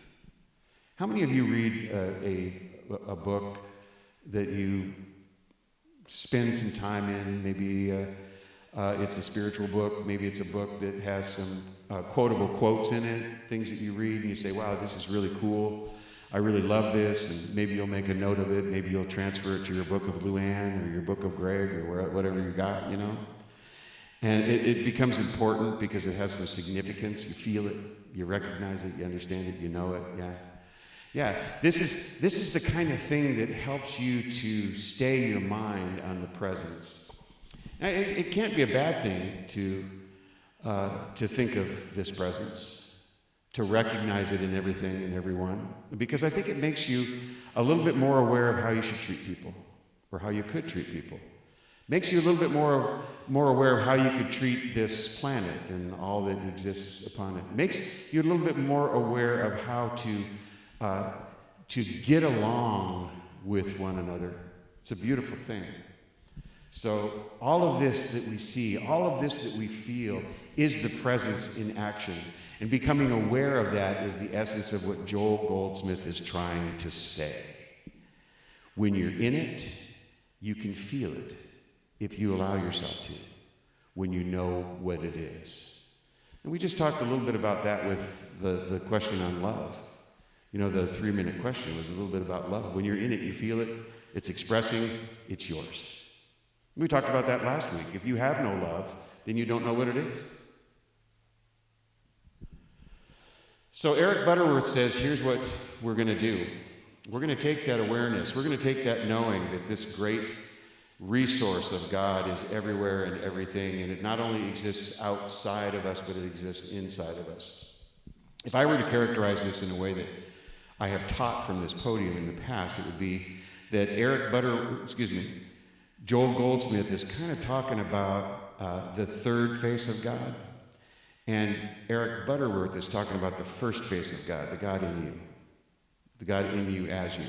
How many of you read a book that you spend some time in? Maybe it's a spiritual book. Maybe it's a book that has some quotable quotes in it, things that you read and you say, wow, this is really cool. I really love this, and maybe you'll make a note of it. Maybe you'll transfer it to your book of Luann or your book of Greg or whatever you got, you know. And it becomes important because it has some significance. You feel it, you recognize it, you understand it, you know it. Yeah. This is the kind of thing that helps you to stay your mind on the presence. Now, it can't be a bad thing to think of this presence, to recognize it in everything and everyone, because I think it makes you a little bit more aware of how you should treat people, or how you could treat people. Makes you a little bit more aware of how you could treat this planet and all that exists upon it. Makes you a little bit more aware of how to get along with one another. It's a beautiful thing. So all of this that we see, all of this that we feel, is the presence in action. And becoming aware of that is the essence of what Joel Goldsmith is trying to say. When you're in it, you can feel it if you allow yourself to, when you know what it is. And we just talked a little bit about that with the question on love. You know, the 3-minute question was a little bit about love. When you're in it, you feel it, it's expressing, it's yours. We talked about that last week. If you have no love, then you don't know what it is. So Eric Butterworth says, here's what we're going to do. We're going to take that awareness, we're going to take that knowing that this great resource of God is everywhere and everything, and it not only exists outside of us, but it exists inside of us. If I were to characterize this in a way that I have taught from this podium in the past, it would be that Joel Goldsmith is kind of talking about the third face of God, and Eric Butterworth is talking about the first face of God, the God in you, the God in you as you.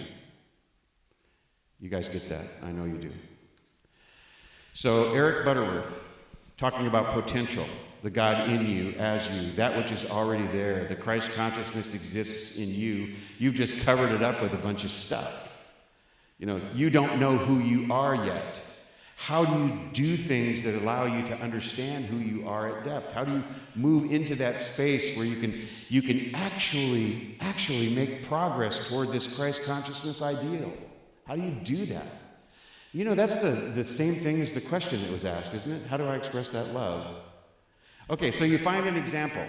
You guys get that? I know you do. So Eric Butterworth, talking about potential, the God in you as you, that which is already there, the Christ consciousness exists in you. You've just covered it up with a bunch of stuff. You know, you don't know who you are yet. How do you do things that allow you to understand who you are at depth? How do you move into that space where you can actually make progress toward this Christ consciousness ideal? How do you do that? You know, that's the same thing as the question that was asked, isn't it? How do I express that love? Okay, so you find an example.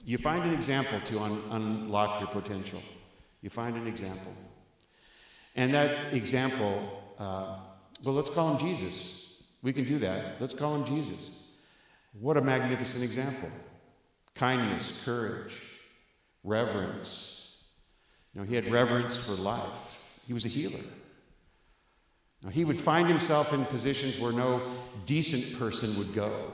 You find an example to unlock your potential. You find an example. And that example, well, let's call him Jesus. We can do that. Let's call him Jesus. What a magnificent example. Kindness, courage, reverence. You know, he had reverence for life. He was a healer. Now, he would find himself in positions where no decent person would go.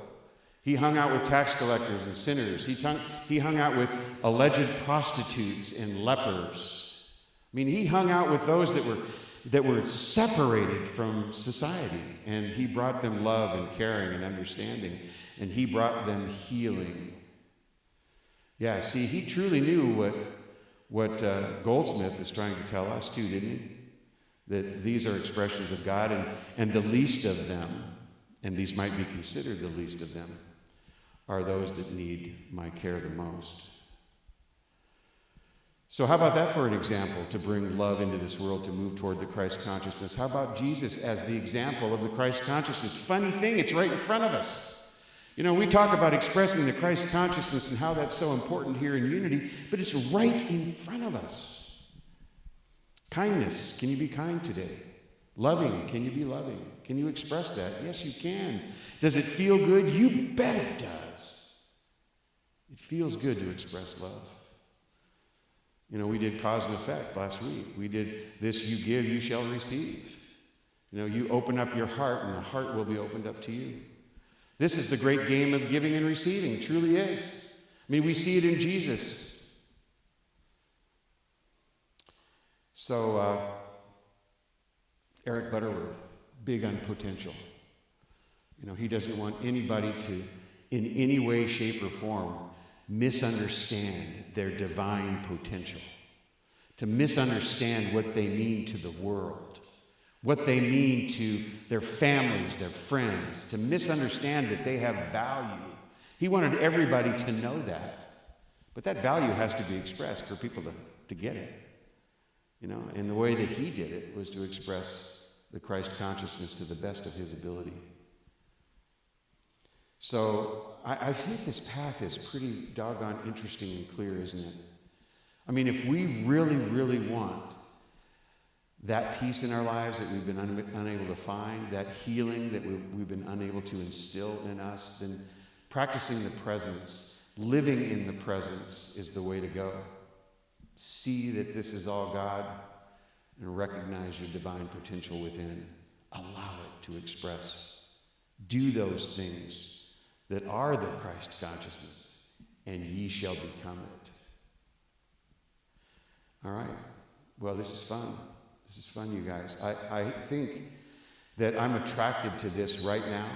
He hung out with tax collectors and sinners. He hung out with alleged prostitutes and lepers. I mean, he hung out with those that were separated from society, and he brought them love and caring and understanding, and he brought them healing. Yeah, see, he truly knew what Goldsmith is trying to tell us too, didn't he? That these are expressions of God, and the least of them, and these might be considered the least of them, are those that need my care the most. So how about that for an example to bring love into this world, to move toward the Christ consciousness? How about Jesus as the example of the Christ consciousness? Funny thing, it's right in front of us. You know, we talk about expressing the Christ consciousness and how that's so important here in Unity, but it's right in front of us. Kindness, can you be kind today? Loving, can you be loving? Can you express that? Yes, you can. Does it feel good? You bet it does. It feels good to express love. You know, we did cause and effect last week. We did this, you give, you shall receive. You know, you open up your heart and the heart will be opened up to you. This is the great game of giving and receiving. It truly is. I mean, we see it in Jesus. So, Eric Butterworth, big on potential. You know, he doesn't want anybody to, in any way, shape, or form, misunderstand their divine potential, to misunderstand what they mean to the world, what they mean to their families, their friends, to misunderstand that they have value. He wanted everybody to know that. But that value has to be expressed for people to get it. You know, and the way that he did it was to express the Christ consciousness to the best of his ability. So I think this path is pretty doggone interesting and clear, isn't it? I mean, if we really, really want that peace in our lives that we've been unable to find, that healing that we've been unable to instill in us, then practicing the presence, living in the presence is the way to go. See that this is all God and recognize your divine potential within. Allow it to express. Do those things that are the Christ consciousness, and ye shall become it. All right. Well, this is fun. This is fun, you guys. I think that I'm attracted to this right now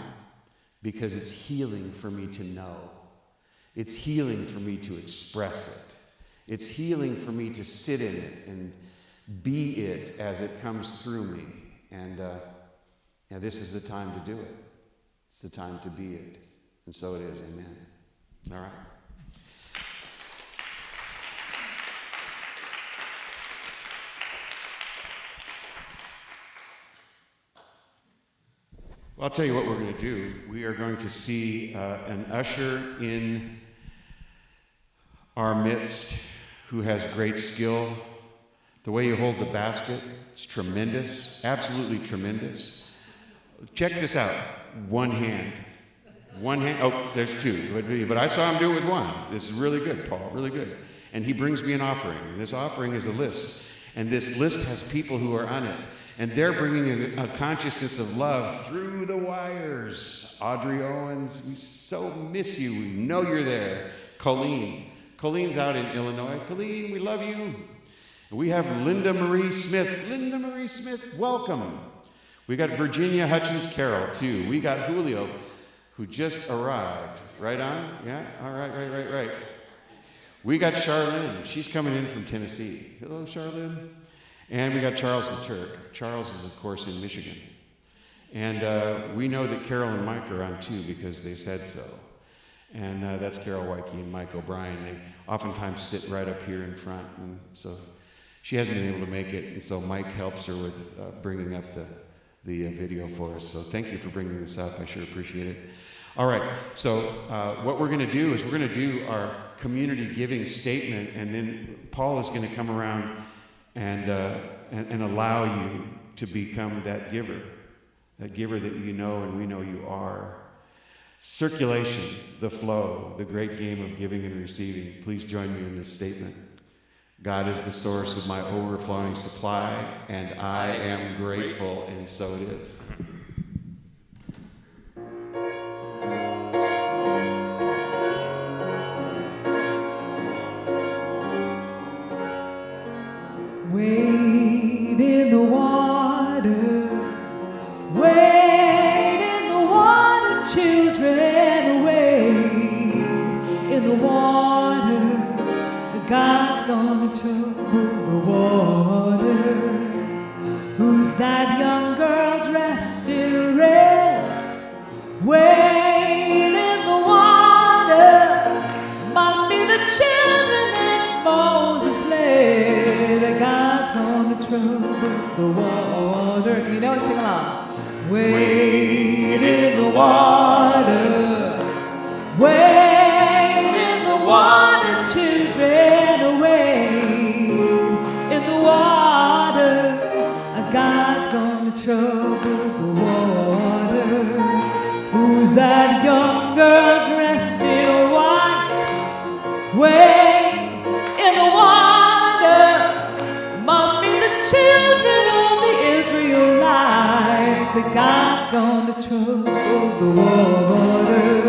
because it's healing for me to know. It's healing for me to express it. It's healing for me to sit in it and be it as it comes through me. And this is the time to do it. It's the time to be it. And so it is. Amen. All right. Well, I'll tell you what we're going to do. We are going to see an usher in our midst who has great skill. The way you hold the basket, it's tremendous, absolutely tremendous. Check this out. One hand. One hand. Oh, there's two. But I saw him do it with one. This is really good, Paul, really good. And he brings me an offering. And this offering is a list. And this list has people who are on it. And they're bringing a consciousness of love through the wires. Audrey Owens, we so miss you. We know you're there. Colleen's out in Illinois. Colleen, we love you. We have Linda Marie Smith. Linda Marie Smith, welcome. We got Virginia Hutchins Carroll, too. We got Julio, who just arrived. Right on? Yeah? All right, right. We got Charlene. She's coming in from Tennessee. Hello, Charlene. And we got Charles and Turk. Charles is, of course, in Michigan. And we know that Carol and Mike are on, too, because they said so. And that's Carol Wyke and Mike O'Brien. They oftentimes sit right up here in front. And so she hasn't been able to make it. And so Mike helps her with bringing up the video for us. So thank you for bringing this up. I sure appreciate it. All right, so what we're going to do is we're going to do our community giving statement, and then Paul is going to come around and allow you to become that giver that you know and we know you are. Circulation, the flow, the great game of giving and receiving. Please join me in this statement. God is the source of my overflowing supply, and I am grateful, and so it is. Wade in the water, wade in the water, children, wade in the water. God's gonna trouble the water. Who's that young girl dressed in red? Wade in the water. Must be the children that Moses led. God's gonna trouble the water. If you know it, sing along. Wade in the water. Wade in the water, children, wade in the water. God's gonna trouble the water. Who's that young girl dressed in white? Wade in the water. Must be the children of the Israelites. That God's gonna trouble the water.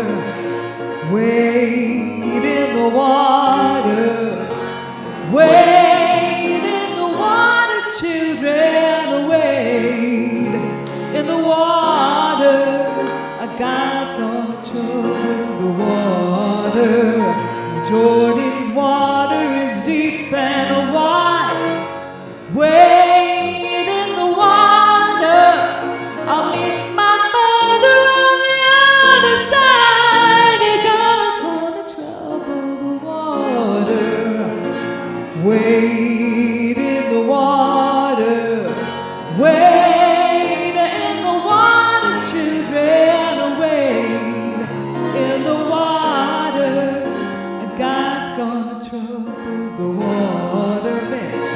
Wade in the water. Wade in the water, children, wade in the water. God's gonna trouble the water. Jordan's water is deep and wide. Wade in the water. I'll meet my mother on the other side. God's gonna trouble the water. Wade in the water. Wade in the water, children, wade in the water. God's gonna trouble the water, bitch.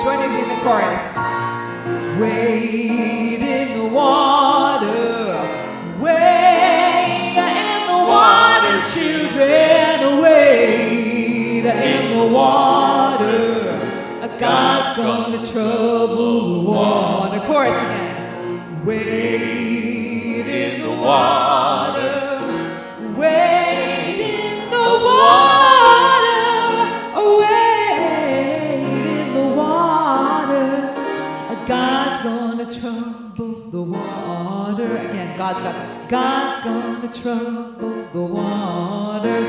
Join me in the chorus. Wade in the water, wade in the water, children, wade in the water. God's gonna trouble the water. Chorus again. Wade in the water, wade in the water, wade in the water. God's gonna trouble the water. Again, God's gonna trouble the water.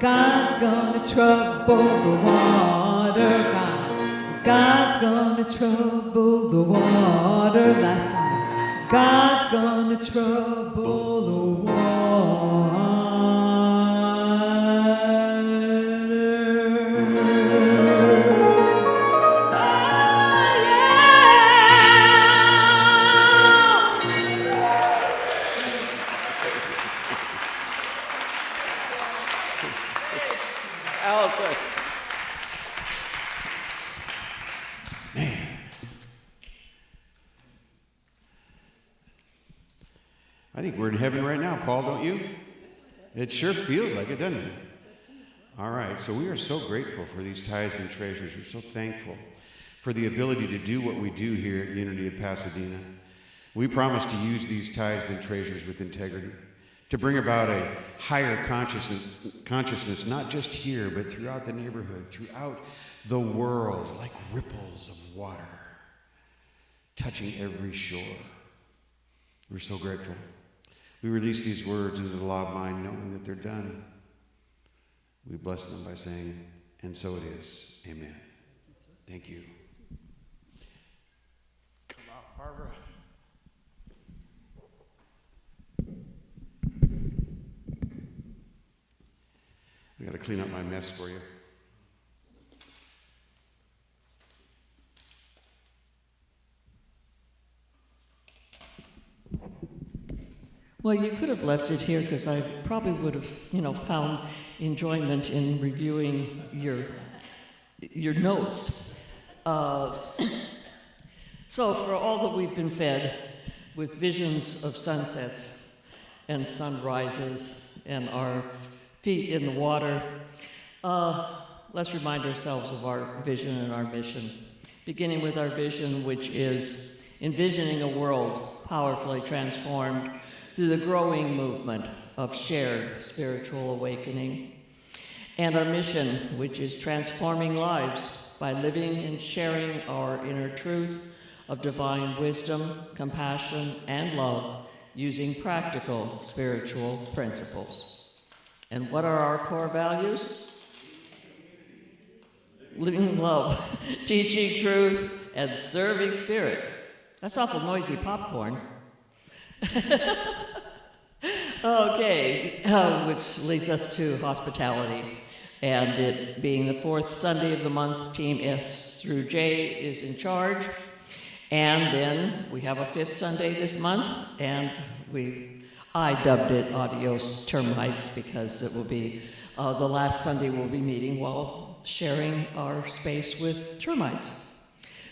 God's gonna trouble the water. God's gonna trouble the water. Last time. God's gonna trouble the water. Allison. Man. I think we're in heaven right now, Paul, don't you? It sure feels like it, doesn't it? All right, so we are so grateful for these tithes and treasures. We're so thankful for the ability to do what we do here at Unity of Pasadena. We promise to use these tithes and treasures with integrity, to bring about a higher consciousness, not just here, but throughout the neighborhood, throughout the world, like ripples of water, touching every shore. We're so grateful. We release these words into the law of mind, knowing that they're done. We bless them by saying, and so it is. Amen. Thank you. Come out, Barbara. clean up my mess for you. Well, you could have left it here because I probably would have, found enjoyment in reviewing your notes. So for all that we've been fed with visions of sunsets and sunrises and our feet in the water, let's remind ourselves of our vision and our mission, beginning with our vision, which is envisioning a world powerfully transformed through the growing movement of shared spiritual awakening, and our mission, which is transforming lives by living and sharing our inner truth of divine wisdom, compassion, and love using practical spiritual principles. And what are our core values? Living love, teaching truth, and serving spirit. That's awful noisy popcorn. Okay, which leads us to hospitality. And it being the fourth Sunday of the month, Team S through J is in charge. And then we have a fifth Sunday this month, and I dubbed it Adios Termites because it will be the last Sunday we'll be meeting while sharing our space with termites.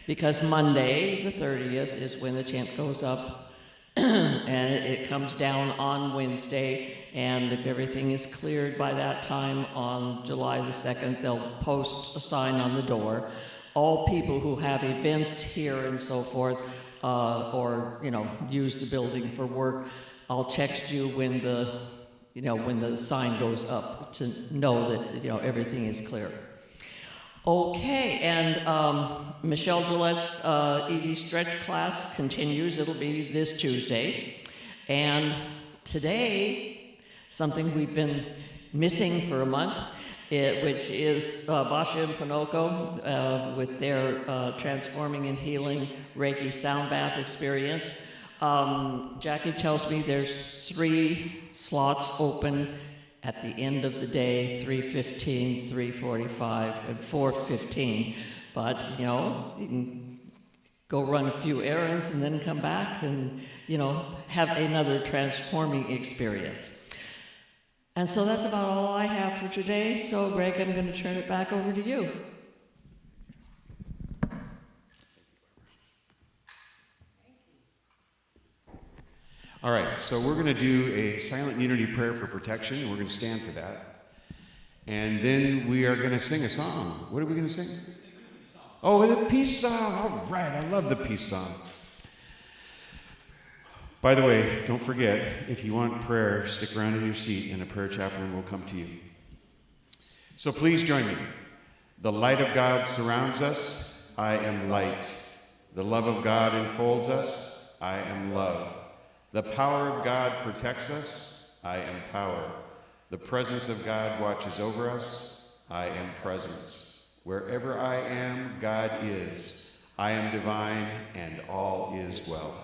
Because Monday, the 30th, is when the tent goes up, and it comes down on Wednesday, and if everything is cleared by that time on July the 2nd, they'll post a sign on the door. All people who have events here and so forth, or use the building for work, I'll text you when the sign goes up to know that everything is clear. Okay, and Michelle Gillette's Easy Stretch class continues. It'll be this Tuesday. And today, something we've been missing for a month, which is Basha and Pinocchio with their Transforming and Healing Reiki Sound Bath experience. Jackie tells me there's 3 slots open at the end of the day, 3:15, 3:45, and 4:15. But, you can go run a few errands and then come back and, have another transforming experience. And so that's about all I have for today. So, Greg, I'm going to turn it back over to you. All right, so we're going to do a silent unity prayer for protection. We're going to stand for that. And then we are going to sing a song. What are we going to sing? Oh, the peace song. All right, I love the peace song. By the way, don't forget, if you want prayer, stick around in your seat and a prayer chaplain will come to you. So please join me. The light of God surrounds us. I am light. The love of God enfolds us. I am love. The power of God protects us. I am power. The presence of God watches over us. I am presence. Wherever I am, God is. I am divine, and all is well.